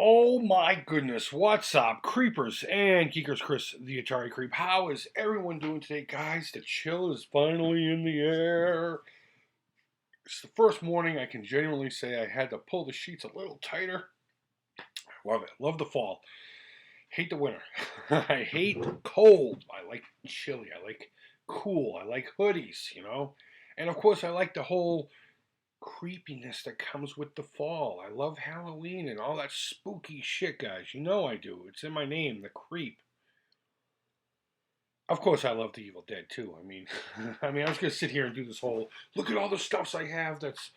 Oh my goodness, what's up, creepers and geekers? Chris, the Atari Creep. How is everyone doing today, guys? The chill is finally in the air. It's the first morning I can genuinely say I had to pull the sheets a little tighter. Love it. Love the fall. Hate the winter. I hate cold. I like chilly. I like cool. I like hoodies. And of course, I like the whole creepiness that comes with the fall. I love Halloween and all that spooky shit, guys. You know I do. It's in my name, the Creep. Of course, I love the Evil Dead too. I mean, I was gonna sit here and do this whole look at all the stuffs I have that's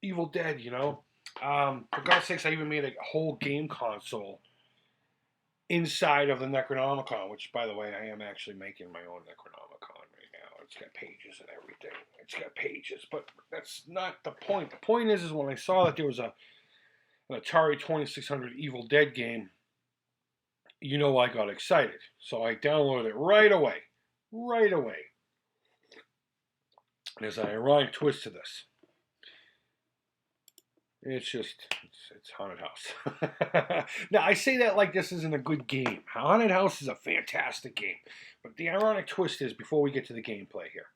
Evil Dead. For God's sakes, I even made a whole game console inside of the Necronomicon, which, by the way, I am actually making my own Necronomicon right now. It's got pages and everything. It's got pages, but that's not the point. The point is when I saw that there was an Atari 2600 Evil Dead game, I got excited. So I downloaded it right away. Right away. There's an ironic twist to this. It's Haunted House. Now, I say that like this isn't a good game. Haunted House is a fantastic game. But the ironic twist is, before we get to the gameplay here,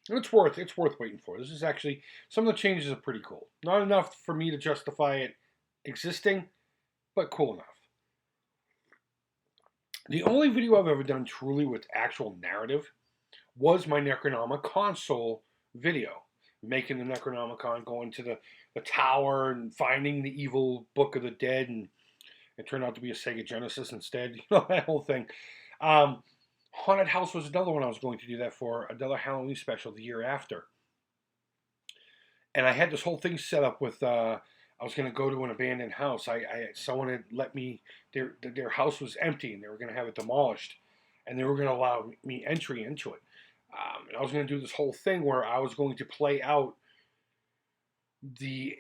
and it's worth waiting for. This is actually, some of the changes are pretty cool. Not enough for me to justify it existing, but cool enough. The only video I've ever done truly with actual narrative was my Necronomicon console video. Making the Necronomicon, going to the tower and finding the evil Book of the Dead, and it turned out to be a Sega Genesis instead. That whole thing. Haunted House was another one I was going to do that for, another Halloween special the year after. And I had this whole thing set up with, I was going to go to an abandoned house. Someone had let me, their house was empty and they were going to have it demolished. And they were going to allow me entry into it. And I was going to do this whole thing where I was going to play out the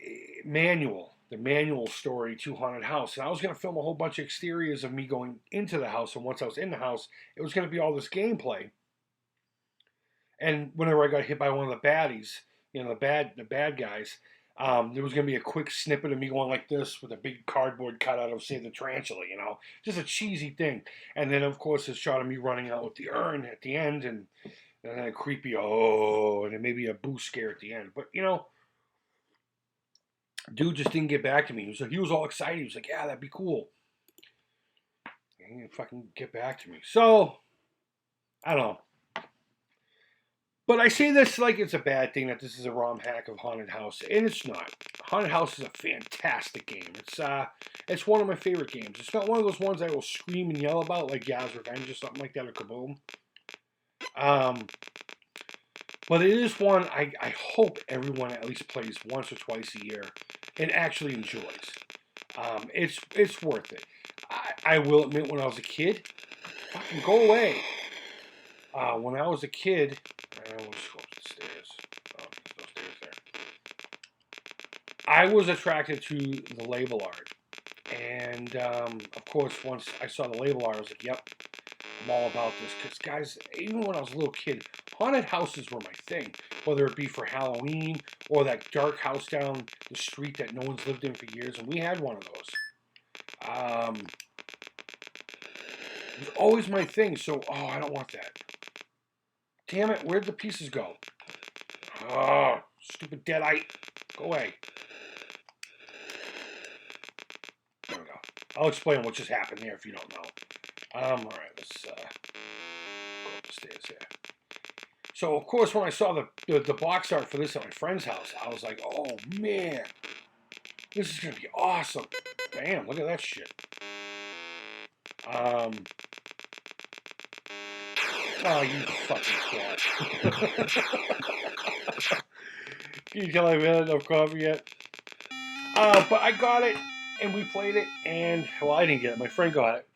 manual story to Haunted House. And I was going to film a whole bunch of exteriors of me going into the house. And once I was in the house, it was going to be all this gameplay. And whenever I got hit by one of the baddies, the bad guys, there was going to be a quick snippet of me going like this with a big cardboard cutout of, say, the tarantula, just a cheesy thing. And then, of course, a shot of me running out with the urn at the end, and then a creepy, and then maybe a boo scare at the end. But, dude just didn't get back to me. He was all excited. He was like, yeah, that'd be cool. He didn't fucking get back to me. So, I don't know. But I say this like it's a bad thing that this is a ROM hack of Haunted House, and it's not. Haunted House is a fantastic game. It's one of my favorite games. It's not one of those ones I will scream and yell about like Yaz Revenge or something like that, or Kaboom. But it is one I hope everyone at least plays once or twice a year and actually enjoys. It's worth it. I will admit, when I was a kid, fucking go away. When I was a kid, I will just go up the stairs. Oh, there's no stairs there. I was attracted to the label art. And, of course, once I saw the label art, I was like, yep, I'm all about this. Because, guys, even when I was a little kid, haunted houses were my thing. Whether it be for Halloween or that dark house down the street that no one's lived in for years. And we had one of those. It was always my thing. So, I don't want that. Damn it, where'd the pieces go? Oh, stupid deadite. Go away. There we go. I'll explain what just happened there if you don't know. Alright, let's go up the stairs here. So, of course, when I saw the box art for this at my friend's house, I was like, oh, man. This is going to be awesome. Damn, look at that shit. Oh, you fucking cat. Can you tell I haven't had enough coffee yet? But I got it, and we played it, and, well, I didn't get it. My friend got it.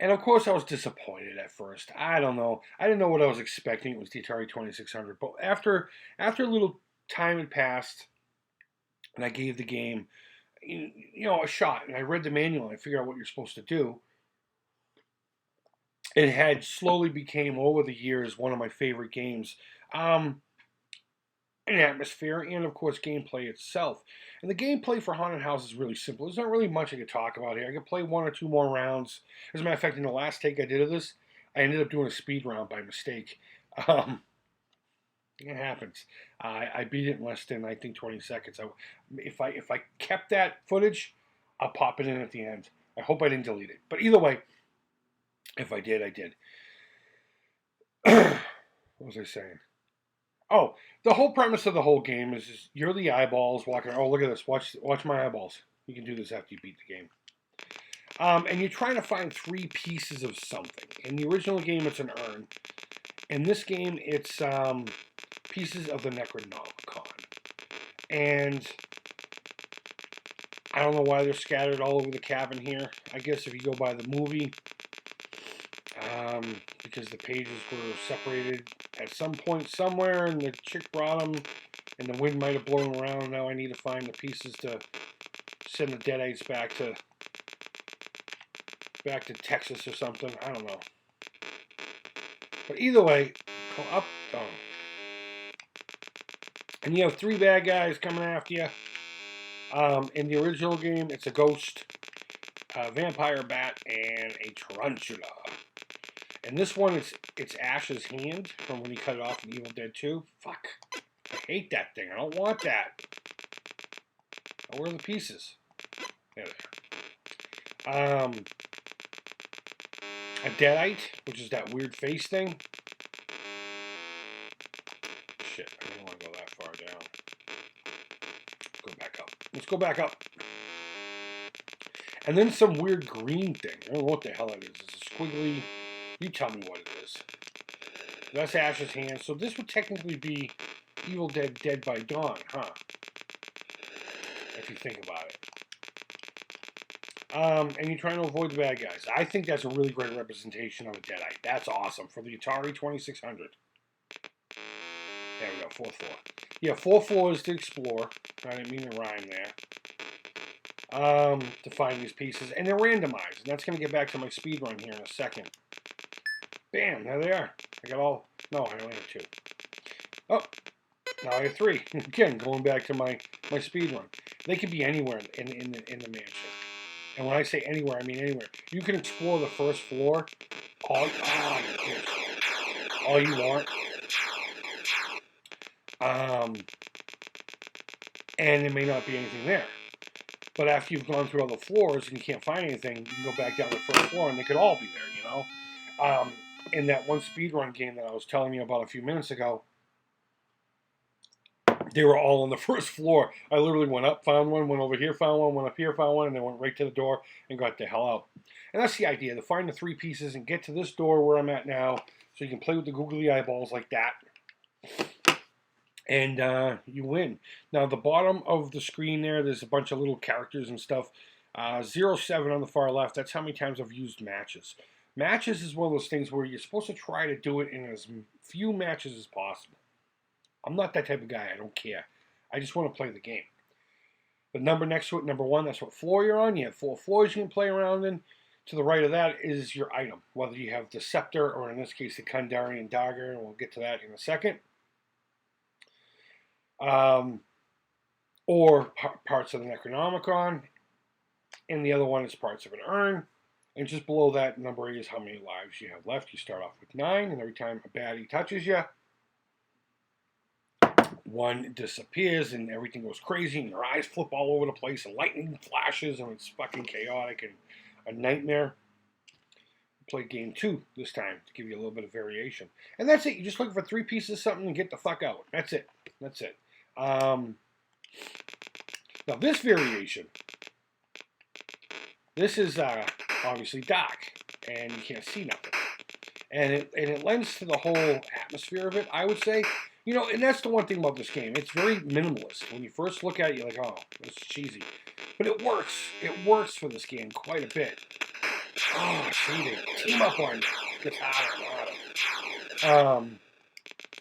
And, of course, I was disappointed at first. I don't know. I didn't know what I was expecting. It was the Atari 2600. But after a little time had passed, and I gave the game, a shot, and I read the manual, and I figured out what you're supposed to do, it had slowly became, over the years, one of my favorite games. an atmosphere, and of course gameplay itself. And the gameplay for Haunted House is really simple. There's not really much I could talk about here. I could play 1 or 2 more rounds. As a matter of fact, in the last take I did of this, I ended up doing a speed round by mistake. It happens. I beat it in less than, I think, 20 seconds. If I kept that footage, I'll pop it in at the end. I hope I didn't delete it. But either way, if I did, I did. What was I saying? Oh, the whole premise of the whole game is you're the eyeballs walking. Oh, look at this. Watch my eyeballs. You can do this after you beat the game. And you're trying to find 3 pieces of something. In the original game, it's an urn. In this game, it's pieces of the Necronomicon. And I don't know why they're scattered all over the cabin here. I guess if you go by the movie, because the pages were separated at some point somewhere, and the chick brought them, and the wind might have blown around. Now I need to find the pieces to send the Deadites back to Texas or something. I don't know. But either way, go up, down. And you have 3 bad guys coming after you. In the original game, it's a ghost, a vampire bat, and a tarantula. And this one, it's Ash's hand from when he cut it off in Evil Dead 2. Fuck. I hate that thing. I don't want that. Oh, where are the pieces? There they are. A Deadite, which is that weird face thing. Shit, I don't want to go that far down. Go back up. Let's go back up. And then some weird green thing. I don't know what the hell it is. It's a squiggly. You tell me what it is. That's Ash's hand. So this would technically be Evil Dead Dead by Dawn, huh? If you think about it. And you're trying to avoid the bad guys. I think that's a really great representation of a Deadite. That's awesome. For the Atari 2600. There we go, 4th floor. Yeah, 4 floors to explore. I didn't mean to rhyme there. To find these pieces. And they're randomized. And that's going to get back to my speed run here in a second. Bam, there they are. I got all... No, I only have 2. Oh, now I have 3. Again, going back to my speed run. They could be anywhere in the mansion. And when I say anywhere, I mean anywhere. You can explore the 1st floor all you want. And there may not be anything there. But after you've gone through all the floors and you can't find anything, you can go back down to the 1st floor and they could all be there, you know? In that one speedrun game that I was telling you about a few minutes ago, they were all on the 1st floor. I literally went up, found one, went over here, found one, went up here, found one, and then went right to the door and got the hell out. And that's the idea, to find the 3 pieces and get to this door where I'm at now, so you can play with the googly eyeballs like that. And you win. Now, the bottom of the screen there's a bunch of little characters and stuff. 07 on the far left, that's how many times I've used matches. Matches is one of those things where you're supposed to try to do it in as few matches as possible. I'm not that type of guy. I don't care. I just want to play the game. The number next to it, number 1, that's what floor you're on. You have 4 floors you can play around in. To the right of that is your item, whether you have the scepter or in this case the Kandarian dagger, and we'll get to that in a second. Or parts of the Necronomicon, and the other one is parts of an urn. And just below that number is how many lives you have left. You start off with 9, and every time a baddie touches you, 1 disappears, and everything goes crazy, and your eyes flip all over the place, and lightning flashes, and it's fucking chaotic and a nightmare. Play game 2 this time to give you a little bit of variation. And that's it. You just look for 3 pieces of something and get the fuck out. That's it. That's it. Now this variation, this is obviously dark, and you can't see nothing. And it lends to the whole atmosphere of it, I would say. You know, and that's the one thing about this game. It's very minimalist. When you first look at it, you're like, oh, this is cheesy. But it works. It works for this game quite a bit. Oh, see, they team up on you. Gets hotter and hotter.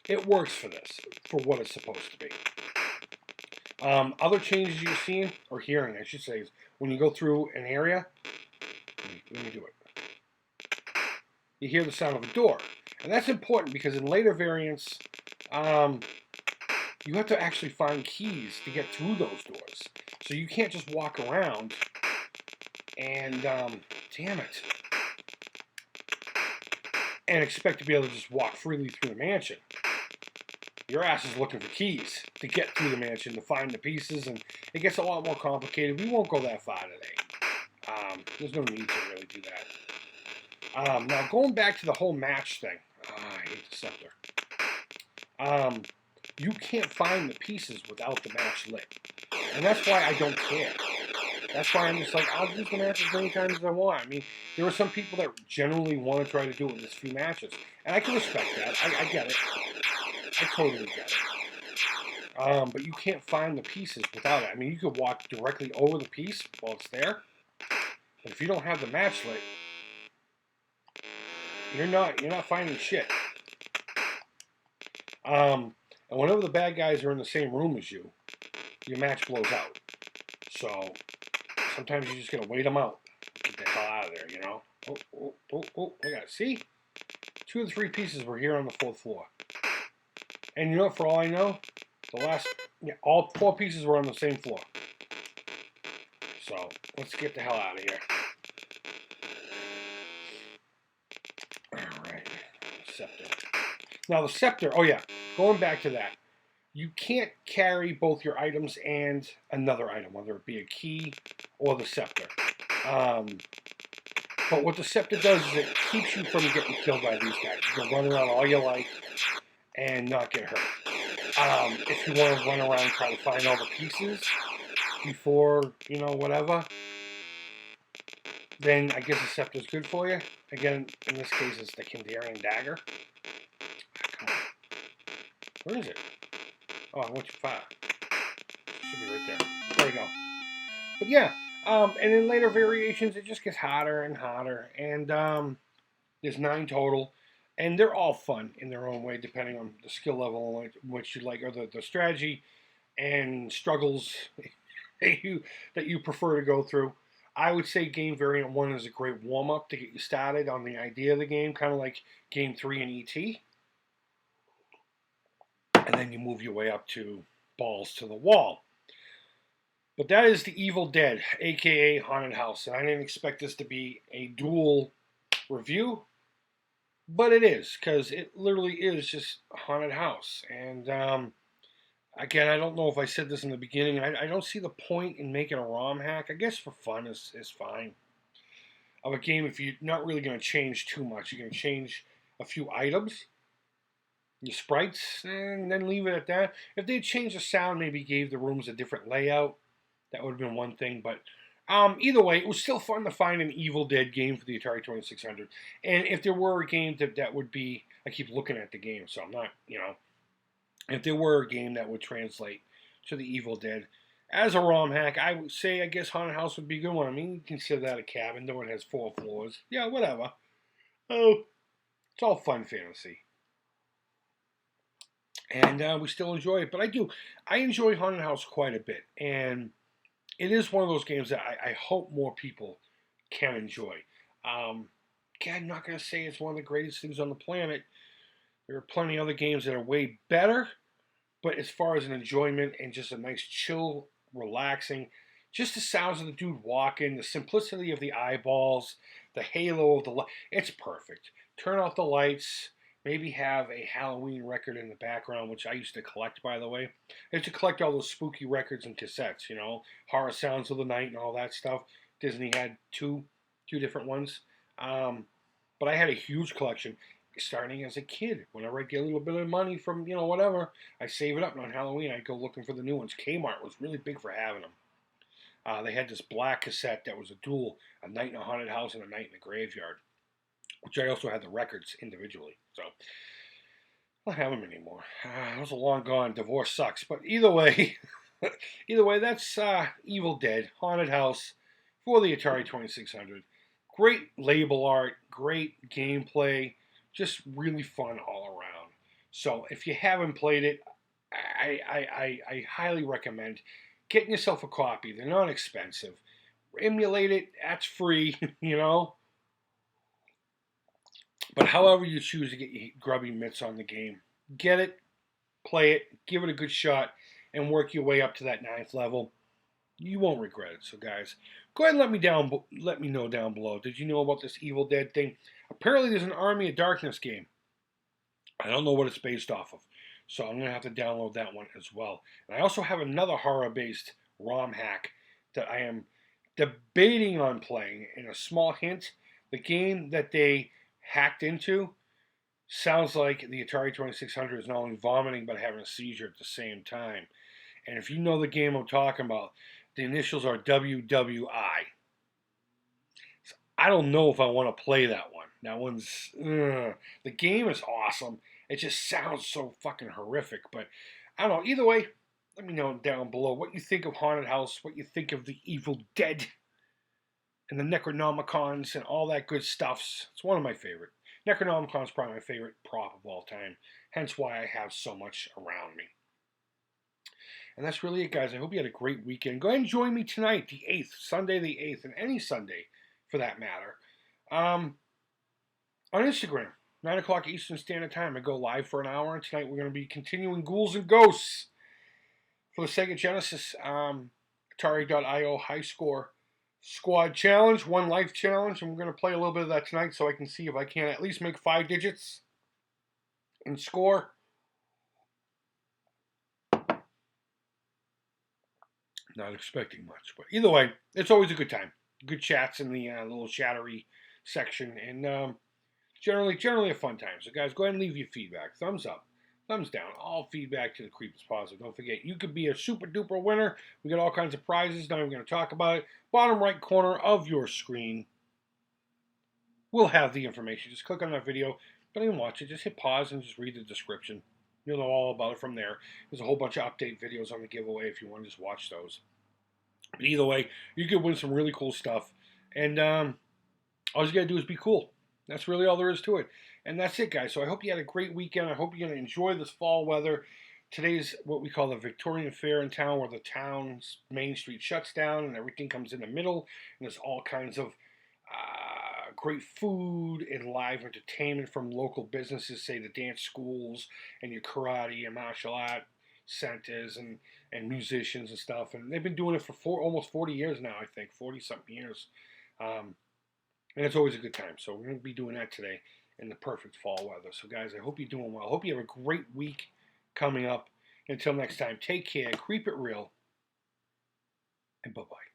It works for this, for what it's supposed to be. Other changes you're seeing, or hearing, I should say, is when you go through an area, let me do it. You hear the sound of a door. And that's important because in later variants, you have to actually find keys to get through those doors. So you can't just walk around and, damn it, and expect to be able to just walk freely through the mansion. Your ass is looking for keys to get through the mansion, to find the pieces, and it gets a lot more complicated. We won't go that far today. There's no need to really do that. Now, going back to the whole match thing. I hate the scepter. You can't find the pieces without the match lit. And that's why I don't care. That's why I'm just like, I'll use the match as many times as I want. I mean, there are some people that generally want to try to do it in this few matches. And I can respect that. I get it. I totally get it. But you can't find the pieces without it. I mean, you could walk directly over the piece while it's there. But if you don't have the match lit, you're not finding shit. And whenever the bad guys are in the same room as you, your match blows out. So sometimes you just gotta wait them out. Get the hell out of there, you know? Oh, I got it. See? 2 of the 3 pieces were here on the 4th floor. And you know what, for all I know, all 4 pieces were on the same floor. So let's get the hell out of here. Alright. Scepter. Now the scepter, oh yeah, going back to that. You can't carry both your items and another item, whether it be a key or the scepter. But what the scepter does is it keeps you from getting killed by these guys. You can run around all you like and not get hurt. If you want to run around and try to find all the pieces before, whatever, then I guess the scepter is good for you. Again, in this case, it's the Kandarian dagger. Come on. Where is it? Oh, I went too far. Should be right there. There we go. But yeah, and in later variations, it just gets hotter and hotter. And there's 9 total. And they're all fun in their own way, depending on the skill level which you like, or the strategy and struggles that you prefer to go through. I would say Game Variant 1 is a great warm-up to get you started on the idea of the game, kind of like Game 3 and E.T. And then you move your way up to Balls to the Wall. But that is the Evil Dead, a.k.a. Haunted House. And I didn't expect this to be a dual review, but it is, because it literally is just Haunted House. And again, I don't know if I said this in the beginning. I don't see the point in making a ROM hack. I guess for fun is fine. Of a game, if you're not really going to change too much, you're going to change a few items, your sprites, and then leave it at that. If they changed the sound, maybe gave the rooms a different layout, that would have been one thing. But either way, it was still fun to find an Evil Dead game for the Atari 2600. And if there were a game that would be, I keep looking at the game, so I'm not, if there were a game that would translate to the Evil Dead as a ROM hack, I would say, I guess Haunted House would be a good one. I mean, you consider that a cabin, though it has 4 floors. Yeah, whatever. Oh, it's all fun fantasy. And we still enjoy it. But I enjoy Haunted House quite a bit. And it is one of those games that I hope more people can enjoy. I'm not going to say it's one of the greatest things on the planet. There are plenty of other games that are way better. But as far as an enjoyment and just a nice chill, relaxing, just the sounds of the dude walking, the simplicity of the eyeballs, the halo of the light, it's perfect. Turn off the lights. Maybe have a Halloween record in the background, which I used to collect, by the way. I used to collect all those spooky records and cassettes, Horror Sounds of the Night and all that stuff. Disney had two different ones. But I had a huge collection starting as a kid. Whenever I get a little bit of money from, whatever, I save it up. And on Halloween, I go looking for the new ones. Kmart was really big for having them. They had this black cassette that was a dual, A Night in a Haunted House and A Night in the Graveyard, which I also had the records individually. So I don't have them anymore. Those are long gone. Divorce sucks. But either way, that's Evil Dead, Haunted House for the Atari 2600. Great label art, great gameplay, just really fun all around. So if you haven't played it, I highly recommend getting yourself a copy. They're not expensive. Emulate it. That's free, But however you choose to get your grubby mitts on the game, get it, play it, give it a good shot, and work your way up to that 9th level. You won't regret it. So, guys, go ahead and let me know down below. Did you know about this Evil Dead thing? Apparently, there's an Army of Darkness game. I don't know what it's based off of, so I'm gonna have to download that one as well. And I also have another horror-based ROM hack that I am debating on playing. And a small hint: the game that they hacked into sounds like the Atari 2600 is not only vomiting but having a seizure at the same time. And if you know the game I'm talking about, the initials are WWI. So I don't know if I want to play that one. That one's the game is awesome. It just sounds so fucking horrific. But I don't know. Either way, let me know down below what you think of Haunted House, what you think of the Evil Dead, and the Necronomicons and all that good stuff. It's one of my favorite. Necronomicon's probably my favorite prop of all time. Hence why I have so much around me. And that's really it, guys. I hope you had a great weekend. Go ahead and join me tonight, the 8th, Sunday the 8th, and any Sunday for that matter, on Instagram, 9 o'clock Eastern Standard Time. I go live for an hour, and tonight we're going to be continuing Ghouls and Ghosts for the Sega Genesis Atari.io High Score Squad Challenge, One Life Challenge, and we're going to play a little bit of that tonight so I can see if I can at least make 5 digits and score. Not expecting much, but either way, it's always a good time. Good chats in the little chattery section, and generally a fun time. So, guys, go ahead and leave your feedback. Thumbs up, thumbs down. All feedback to the Creep is positive. Don't forget, you could be a super duper winner. We got all kinds of prizes. Not even going to talk about it. Bottom right corner of your screen will have the information. Just click on that video. Don't even watch it. Just hit pause and just read the description. You'll know all about it from there. There's a whole bunch of update videos on the giveaway if you want to just watch those. But either way, you could win some really cool stuff. And all you got to do is be cool. That's really all there is to it. And that's it, guys. So I hope you had a great weekend. I hope you're going to enjoy this fall weather. Today's what we call the Victorian Fair in town, where the town's main street shuts down and everything comes in the middle. And there's all kinds of great food and live entertainment from local businesses, say the dance schools and your karate and martial art centers and musicians and stuff. And they've been doing it for almost 40 years now, I think, 40-something years. And it's always a good time. So we're going to be doing that today in the perfect fall weather. So, guys, I hope you're doing well. I hope you have a great week coming up. Until next time, take care, creep it real, and bye-bye.